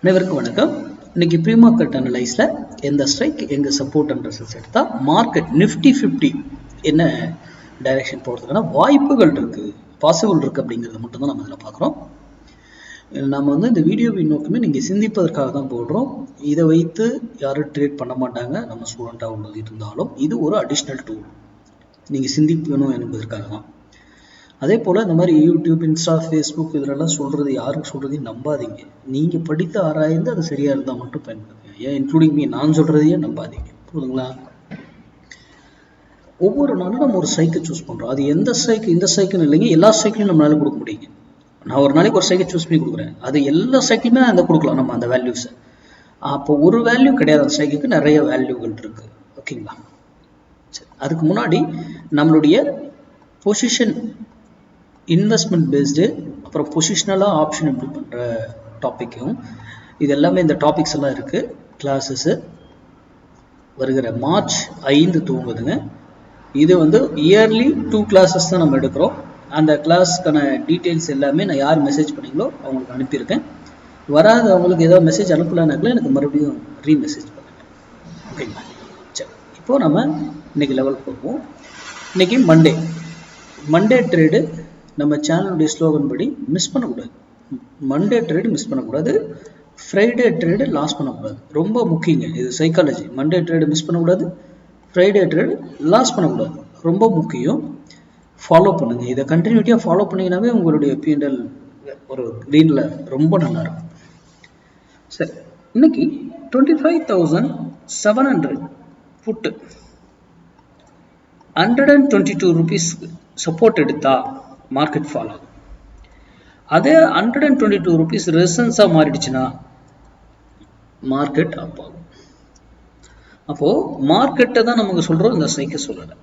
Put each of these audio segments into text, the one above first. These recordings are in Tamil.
அனைவருக்கும் வணக்கம். இன்னைக்கு ப்ரீ மார்க்கெட் அனலைஸ்ல எந்த ஸ்ட்ரைக் எங்க சப்போர்ட் அண்ட் எடுத்தா மார்க்கெட் நிஃப்டி 50 என்ன டைரக்ஷன் போகிறதுக்கான வாய்ப்புகள் இருக்கு, பாசிபிள் இருக்கு அப்படிங்கிறத மட்டும் தான் நம்ம இதில் பார்க்குறோம். நம்ம இந்த வீடியோவின் நோக்கமே நீங்கள் சிந்திப்பதற்காக தான் போடுறோம். இதை வைத்து யாரும் ட்ரேட் பண்ண மாட்டாங்க. நம்ம ஸ்டூடெண்ட்டாக உள்ளது இருந்தாலும் இது ஒரு அடிஷ்னல் டூல், நீங்கள் சிந்திக்கணும் என்பதற்காக தான். அதே போல் இந்த மாதிரி யூடியூப், இன்ஸ்டா, ஃபேஸ்புக் இதிலெல்லாம் சொல்கிறது யாருக்கு சொல்கிறதையும் நம்பாதீங்க. நீங்கள் படித்து ஆராய்ந்து அது சரியாக இருந்தால் மட்டும் பயன்படுத்துங்க. ஏன் இன்க்ளூடிங் மீ, நான் சொல்கிறதையே நம்பாதீங்க. புரியுதுங்களா? ஒவ்வொரு நாளும் நம்ம ஒரு சைக்கிள் சூஸ் பண்ணுறோம். அது எந்த சைக்கிள், இந்த சைக்கிள் இல்லைங்க, எல்லா சைக்கிளையும் நம்மளால கொடுக்க முடியுங்க. நான் ஒரு நாளைக்கு ஒரு சைக்கிள் சூஸ் பண்ணி கொடுக்குறேன். அது எல்லா சைக்கிளுமே அந்த கொடுக்கலாம் நம்ம அந்த வேல்யூஸை. அப்போ ஒரு வேல்யூ கிடையாது, அந்த சைக்கிளுக்கு நிறைய வேல்யூகள் இருக்குது. ஓகேங்களா? சரி, அதுக்கு முன்னாடி நம்மளுடைய பொசிஷன் இன்வெஸ்ட்மெண்ட் பேஸ்டு, அப்புறம் பொசிஷனலாக ஆப்ஷன் எப்படி பண்ணுற டாப்பிக்கும், இது எல்லாமே இந்த டாபிக்ஸ் எல்லாம் இருக்குது. கிளாஸஸ்ஸு வருகிற மார்ச் 5 துவங்குதுங்க. இது இயர்லி 2 கிளாஸஸ் தான் நம்ம எடுக்கிறோம். அந்த கிளாஸ்க்கான டீட்டெயில்ஸ் எல்லாமே நான் யார் மெசேஜ் பண்ணீங்களோ அவங்களுக்கு அனுப்பியிருக்கேன். வராது அவங்களுக்கு ஏதோ மெசேஜ் அனுப்பலானாக்கல எனக்கு மறுபடியும் ரீமெசேஜ் பண்ணுங்கள். ஓகேங்களா? சரி, இப்போது நம்ம இன்றைக்கி லெவல் போடுவோம். இன்றைக்கி மண்டே ட்ரேடு நம்ம சேனலுடைய ஸ்லோகன் படி மிஸ் பண்ணக்கூடாது. மண்டே ட்ரேடு மிஸ் பண்ணக்கூடாது, ஃப்ரைடே ட்ரேடு லாஸ் பண்ணக்கூடாது. ரொம்ப முக்கியங்க, இது சைக்காலஜி. மண்டே ட்ரேடு மிஸ் பண்ணக்கூடாது, ஃப்ரைடே ட்ரேடு லாஸ் பண்ணக்கூடாது, ரொம்ப முக்கியம். ஃபாலோ பண்ணுங்கள். இதை கண்டினியூட்டியாக ஃபாலோ பண்ணிங்கன்னாவே உங்களுடைய P&L ஒரு க்ரீனில் ரொம்ப நல்லாயிருக்கும். சரி, இன்னைக்கு 25,700 புட்டு 122 rupees சப்போர்ட் எடுத்தா மார்க்கெட் ஃபால் ஆகும். அதே 122 rupees ரெசிஸ்டன்ஸாக மாறிடுச்சுன்னா மார்க்கெட் அப் ஆகும். அப்போது மார்க்கெட்டை தான் நமக்கு சொல்கிறோம், இந்த சைக்கிள் சொல்லலை.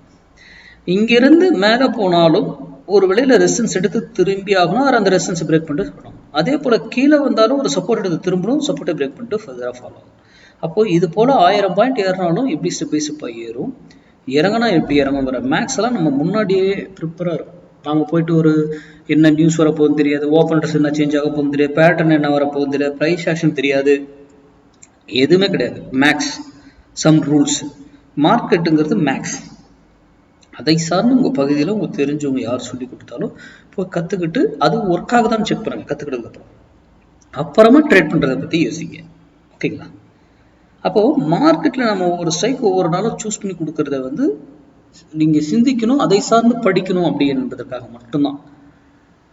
இங்கிருந்து மேலே போனாலும் ஒரு வேளையில் ரெசிஸ்டன்ஸ் எடுத்து திரும்பி ஆகணும், அந்த ரெசிஸ்டன்ஸை பிரேக் பண்ணிட்டு இருக்கணும். அதே போல் கீழே வந்தாலும் ஒரு சப்போர்ட் எடுத்து திரும்பணும், சப்போர்ட்டை பிரேக் பண்ணிட்டு ஃபர்தராக ஃபாலோ ஆகும். அப்போது இது போல் 1000 பாயிண்ட் ஏறினாலும் எப்படி ஸ்டெப் பை ஸ்டெப்பாக ஏறும், இறங்கினா எப்படி இறங்குங்கிற மேக்ஸ் எல்லாம் நம்ம முன்னாடியே ப்ரிப்பராக இருக்கும். நாம் போயிட்டு ஒரு என்ன நியூஸ் வரப்போகுதுன்னு தெரியாது, ஓப்பன் ட்ரெஸ் என்ன சேஞ்ச் ஆக போகுதுன்னு தெரியாது, பேட்டர்ன் என்ன வரப்போகுதுன்னு தெரியாது, ப்ரைஸ் ஆக்ஷன் தெரியாது, எதுவுமே கிடையாது. Makes, some rules. மார்க்கெட்டுங்கிறது மேக்ஸ். அதை சார்ந்து உங்கள் பகுதியில் உங்களுக்கு தெரிஞ்சவங்க யார் சொல்லி கொடுத்தாலும் போய் கற்றுக்கிட்டு அது ஒர்க் ஆகுதான்னு செக் பண்ணுங்க. கற்றுக்கிட்டதுக்கப்புறம் அப்புறமா ட்ரேட் பண்ணுறதை பற்றி யோசிங்க. ஓகேங்களா? அப்போது மார்க்கெட்டில் நம்ம ஒவ்வொரு ஸ்ட்ரைக் ஒவ்வொரு நாளும் சூஸ் பண்ணி கொடுக்கறத நீங்கள் சிந்திக்கணும், அதை சார்ந்து படிக்கணும் அப்படி என்பதற்காக மட்டும்தான்.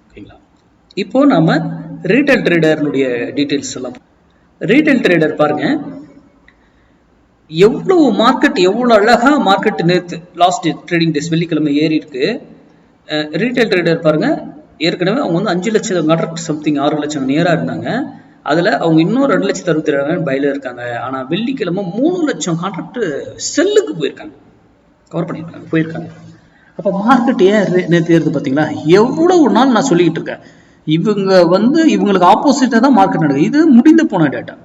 ஓகேங்களா? இப்போ நம்ம ரீட்டைல் ட்ரேடர்னுடைய டீட்டெயில்ஸ் எல்லாம். ரீட்டைல் ட்ரேடர் பாருங்க, எவ்வளவு மார்க்கெட், எவ்வளோ அழகா மார்க்கெட் நேற்று லாஸ்ட் ட்ரேடிங் டேஸ் வெள்ளிக்கிழமை ஏறி இருக்கு. ரீட்டைல் ட்ரேடர் பாருங்க, ஏற்கனவே அவங்க 5 லட்சம் கான்ட்ராக்ட் சம்திங் 6 லட்சம் நேராக இருந்தாங்க. அதில் அவங்க இன்னும் 2,67,000 பையில இருக்காங்க. ஆனால் வெள்ளிக்கிழமை 3 லட்சம் கான்ட்ராக்ட் செல்லுக்கு கவர் பண்ணியிருக்காங்க, போயிருக்காங்க. அப்போ மார்க்கெட் ஏன் நேற்று ஏறுது பார்த்தீங்களா? எவ்வளவு நாள் நான் சொல்லிக்கிட்டு இருக்கேன், இவங்களுக்கு ஆப்போசிட்டாக தான் மார்க்கெட் நடக்குது. இது முடிந்து போன டேட்டா,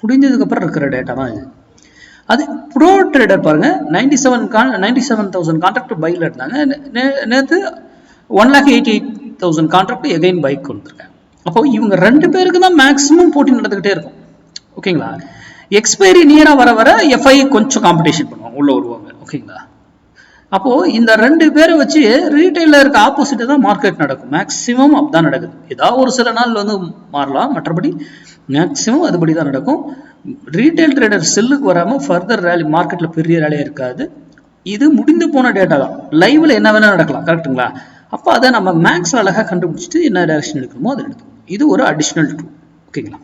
முடிஞ்சதுக்கப்புறம் இருக்கிற டேட்டா தான் இது. அது ப்ரோ ட்ரேடர் பாருங்க, 97,000 கான்ட்ராக்ட் பையில் இருந்தாங்க. நேற்று 1,88,000 கான்ட்ராக்ட் எகைன் பைக் கொடுத்துருக்காங்க. அப்போ இவங்க 2 பேருக்கு தான் மேக்ஸிமம் போட்டி நடந்துகிட்டே இருக்கும். ஓகேங்களா? எக்ஸ்பைரி நியராக வர வர எஃப்ஐ கொஞ்சம் காம்படிஷன் பண்ணுவாங்க, உள்ள வருவாங்க. ஓகேங்களா? அப்போது இந்த 2 பேரை வச்சு ரீட்டைலில் இருக்க ஆப்போசிட்டாக தான் மார்க்கெட் நடக்கும். மேக்ஸிமம் அப்பதான் நடக்குது. ஏதாவது ஒரு சில நாள் மாறலாம், மற்றபடி மேக்ஸிமம் அதுபடி தான் நடக்கும். ரீட்டைல் ட்ரேடர் செல்லுக்கு வராமல் ஃபர்தர் ரேலி மார்க்கெட்டில் பெரிய ரேலியாக இருக்காது. இது முடிந்து போன டேட்டா தான், லைவில் என்ன வேணால் நடக்கலாம். கரெக்டுங்களா? அப்போ அதை நம்ம மேக்ஸ் அழகாக கண்டுபிடிச்சிட்டு என்ன டைரக்ஷன் எடுக்கணுமோ அதை எடுக்கணும். இது ஒரு அடிஷ்னல் டூல். ஓகேங்களா?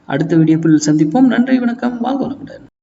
அடுத்த வீடியோவில் சந்திப்போம். நன்றி, வணக்கம், வாழ்க வளமுடன்.